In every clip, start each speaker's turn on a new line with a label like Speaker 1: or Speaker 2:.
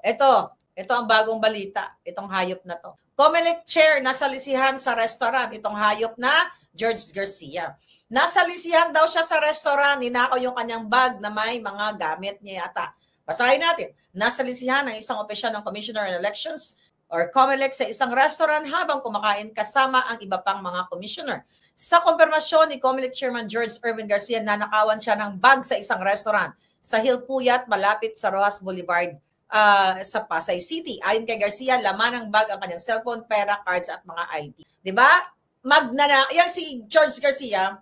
Speaker 1: Ito ang bagong balita, itong hayop na to. COMELEC chair nasa lisihan sa restaurant, itong hayop na George Garcia. Nasa lisihan daw siya sa restaurant, ninakaw yung kanyang bag na may mga gamit niya yata. Basahin natin. Nasa lisihan ng isang opisyal ng Commissioner on Elections or COMELEC sa isang restaurant habang kumakain kasama ang iba pang mga commissioner. Sa kumpirmasyon ni COMELEC Chairman George Erwin Garcia, nanakawan siya ng bag sa isang restaurant sa Hilpuyat malapit sa Rojas Boulevard sa Pasay City. Ayon kay Garcia, laman ng bag ang kanyang cellphone, pera, cards at mga ID. 'Di ba? Yang si George Garcia,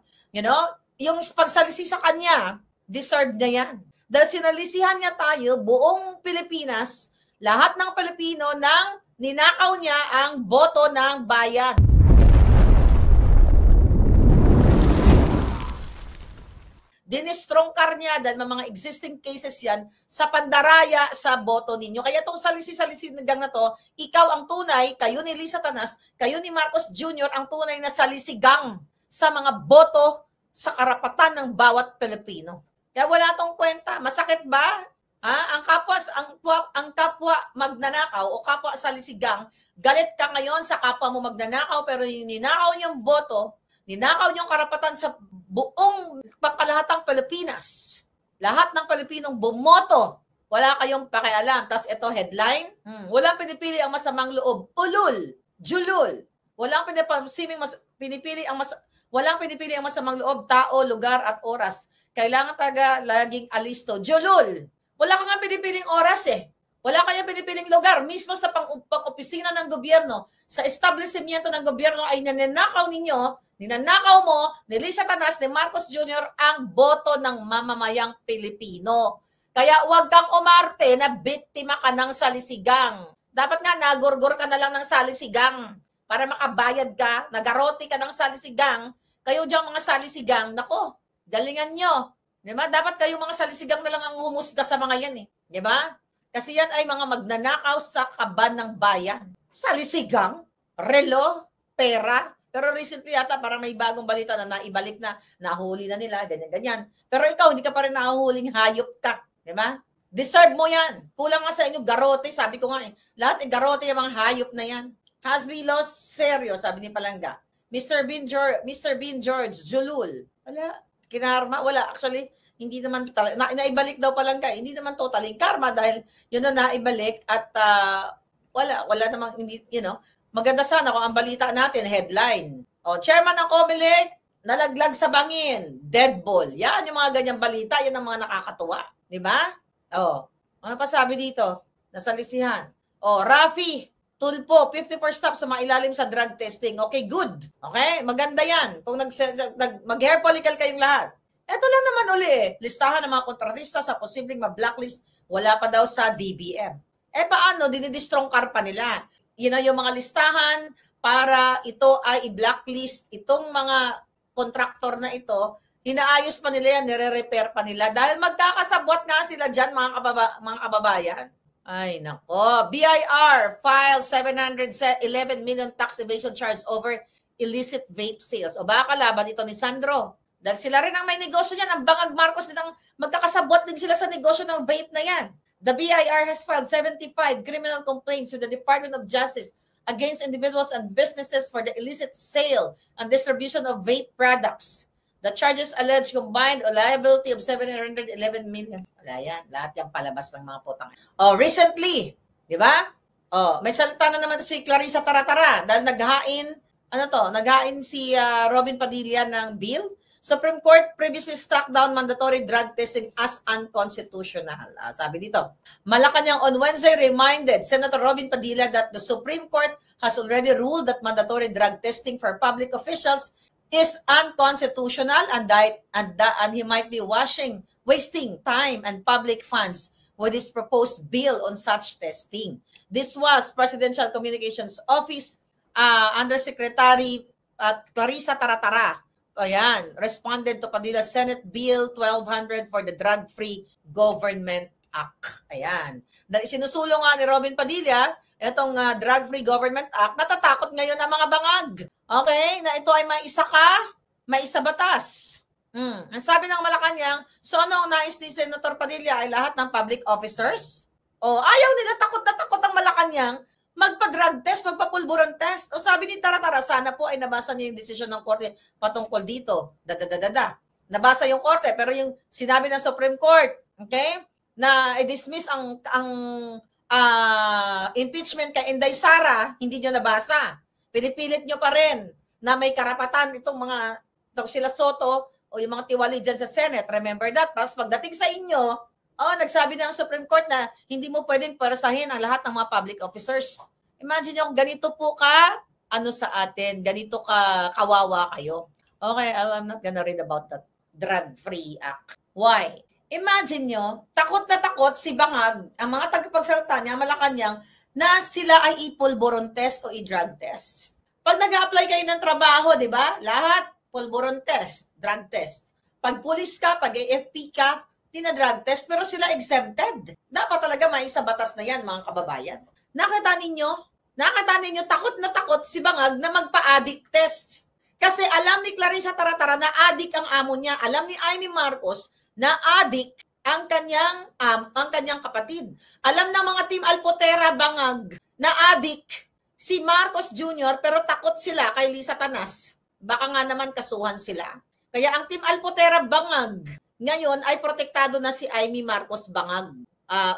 Speaker 1: yung pagsalisi sa kanya, deserve na yan. Dahil sinalisihan niya tayo, buong Pilipinas, lahat ng Pilipino nang ninakaw niya ang boto ng bayan. Dinistrongkar niya dahil may mga existing cases yan sa pandaraya sa boto ninyo. Kaya itong salisi-salisi na to, ikaw ang tunay, kayo ni Lisa Tanas, kayo ni Marcos Jr. ang tunay na salisigang sa mga boto sa karapatan ng bawat Pilipino. Kaya wala tong kwenta. Masakit ba? Ang kapwa magnanakaw o kapwa salisigang, galit ka ngayon sa kapwa mo magnanakaw pero ninakaw niyong boto, ninakaw niyong karapatan sa buong pangkalahatang Pilipinas. Lahat ng Pilipinong bumoto, wala kayong pakialam. Tapos ito headline, walang pinipili ang masamang loob. Ulul, julul. Walang pinipili ang masamang loob, tao, lugar at oras. Kailangan laging alisto. Julul. Wala kang pinipiling oras eh. Wala kayong pinipiling lugar. Mismo sa pang-opisina ng gobyerno, sa establishmento ng gobyerno ay ninanakaw mo, ni Lisa Tanas, ni Marcos Jr. ang boto ng mamamayang Pilipino. Kaya huwag kang umarte na biktima ka ng salisigang. Dapat nga nagorgor ka na lang ng salisigang para makabayad ka, nagarote ka ng salisigang. Kayo diyang mga salisigang, nako, galingan nyo. Diba? Dapat kayo mga salisigang na lang ang humusga sa mga yan eh. Diba? Kasi yan ay mga magnanakaw sa kaban ng bayan. Salisigang, relo, pera. Pero recently yata parang may bagong balita na naibalik na, nahuli na nila, ganyan-ganyan. Pero ikaw, hindi ka pa rin nahuhuling hayop ka. Diba? Deserve mo yan. Kulang nga sa inyo, garote. Sabi ko nga eh. Lahat garote yung mga hayop na yan. Hasli Los Serio, sabi ni Palangga. Mr. Bean George, Julul. Wala. Kinarma. Wala. Actually, hindi naman, naibalik daw Palangga. Hindi naman totaling karma dahil yun na naibalik at wala namang, hindi, maganda sana kung ang balita natin, headline. Chairman ng COMELEC, nalaglag sa bangin, dead ball. Yan yung mga ganyang balita, yan ang mga nakakatuwa. Di ba? Ano pa sabi dito? Nasa lisihan. Rafi, tulpo, 54 stops sa mailalim sa drug testing. Okay, good. Okay, maganda yan. Kung mag-hair follicle kayong lahat. Ito lang naman uli eh. Listahan ng mga kontratista sa posibleng ma-blacklist, wala pa daw sa DBM. Paano? Dinidistrongkar pa nila. Yung mga listahan para ito ay i-blacklist itong mga kontraktor na ito, hinaayos pa nila yan, nire-repair pa nila dahil magkakasabwat nga sila dyan mga kababayan. Ay nako, BIR filed 711 million tax evasion charge over illicit vape sales. O baka laban ito ni Sandro. Dahil sila rin ang may negosyo niyan, ang Bangag Marcos din ang magkakasabwat din sila sa negosyo ng vape na yan. The BIR has filed 75 criminal complaints with the Department of Justice against individuals and businesses for the illicit sale and distribution of vape products. The charges allege combined liability of 711 million. Wala yan. Lahat yung palabas ng mga putang. Recently, di ba? May salita na naman si Clarissa Taratara dahil naghain si Robin Padilla ng bill. Supreme Court previously struck down mandatory drug testing as unconstitutional. Sabi dito, Malacanang on Wednesday reminded Senator Robin Padilla that the Supreme Court has already ruled that mandatory drug testing for public officials is unconstitutional and he might be wasting time and public funds with his proposed bill on such testing. This was Presidential Communications Office Undersecretary Clarissa Taratara. Ayan, responded to Padilla's Senate Bill 1200 for the Drug-Free Government Act. Ayan. Dahil sinusulong nga ni Robin Padilla, itong Drug-Free Government Act, natatakot ngayon ang mga bangag. Okay? Na ito ay may isa batas. Ang sabi ng Malacanang, so ano ang nais ni Senator Padilla ay lahat ng public officers O, ayaw nila, takot na takot ang Malacanang magpa-drug test, magpa-pulburon test. O sabi ni Tara-Tara, sana po ay nabasa niyo yung desisyon ng korte patungkol dito. Dadadadada. Nabasa yung korte, pero yung sinabi ng Supreme Court, okay, na i-dismiss ang impeachment kay Inday Sara, hindi nyo nabasa. Pinipilit nyo pa rin na may karapatan itong sila Soto o yung mga tiwali dyan sa Senate. Remember that? Tapos pagdating sa inyo, nagsabi ng Supreme Court na hindi mo pwedeng parasahin ang lahat ng mga public officers. Imagine nyo, ganito po sa atin, ganito kawawa kayo. Okay, I'm not gonna read about that Drug-Free Act. Why? Imagine nyo, takot na takot si Bangag, ang mga tagapagsalita niya, Malacanang, na sila ay i-pulburon test o i-drug test. Pag nag-a-apply kayo ng trabaho, di ba? Lahat, pulburon test, drug test. Pag pulis ka, pag AFP ka, tina-drug test, pero sila exempted. Dapat talaga may isa batas na yan, mga kababayan. Nakita ninyo, takot na takot si Bangag na magpa-addict test. Kasi alam ni Clarissa Tara-Tara na addict ang amo niya. Alam ni Amy Marcos na addict ang kanyang kapatid. Alam ng mga Team Alpotera Bangag na addict si Marcos Jr. pero takot sila kay Lisa Tanas. Baka nga naman kasuhan sila. Kaya ang Team Alpotera Bangag ngayon ay protektado na si Amy Marcos Bangag.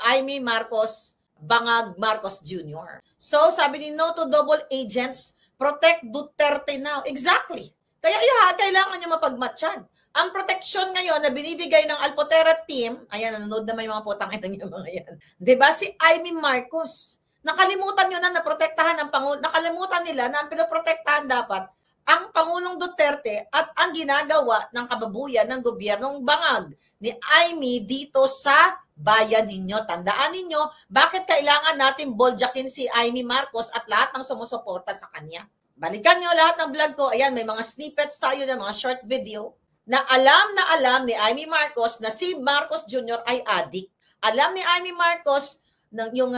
Speaker 1: Amy Marcos Bangag Marcos Jr. So sabi ni No to Double Agents, protect Duterte now. Exactly. Kaya kailangan nyo mapagmatsyag. Ang protection ngayon na binibigay ng Alpotera team, ayan, nanonood na may mga putang ina niya mga yan. Diba? Si Amy Marcos. Nakalimutan nyo na protektahan ng Pangulo. Nakalimutan nila na ang pinoprotektahan dapat ang Pangulong Duterte at ang ginagawa ng kababuyan ng gobyernong Bangag ni Amy dito sa bayan ninyo. Tandaan ninyo, bakit kailangan natin boljakin si Amy Marcos at lahat ng sumusuporta sa kanya. Balikan nyo lahat ng vlog ko. Ayan, may mga snippets tayo ng mga short video na alam ni Amy Marcos na si Marcos Jr. ay addict. Alam ni Amy Marcos ng yung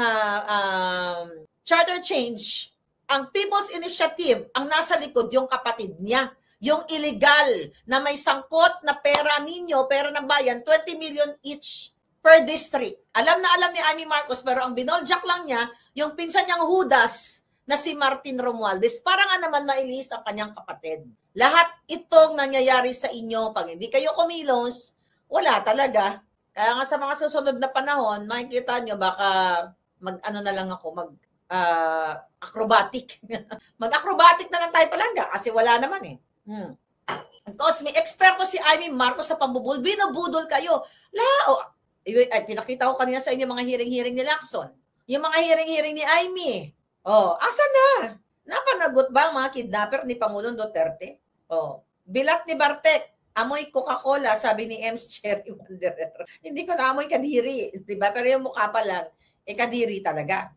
Speaker 1: charter change, ang People's Initiative, ang nasa likod yung kapatid niya. Yung illegal na may sangkot na pera ninyo, pera ng bayan, 20 million each per district. Alam ni Amy Marcos, pero ang binoljak lang niya, yung pinsan niyang Judas na si Martin Romualdez, para nga naman mailis ang kanyang kapatid. Lahat itong nangyayari sa inyo, pag hindi kayo kumilos, wala talaga. Kaya nga sa mga susunod na panahon, makikita nyo, baka acrobatic. Mag-acrobatic na lang tayo palangga kasi wala naman eh. Because may eksperto si Amy Marcos sa pambubul, binubudol kayo. Pinakita ko kanina sa inyo mga hearing-hearing ni Lacson. Yung mga hearing-hearing ni Amy. Asan na? Napanagot ba ang mga kidnapper ni Pangulong Duterte? Bilat ni Bartek, amoy Coca-Cola, sabi ni Ems Cherry Wanderer. Hindi ko na amoy kadiri, diba? Pero yung mukha pa lang, kadiri talaga.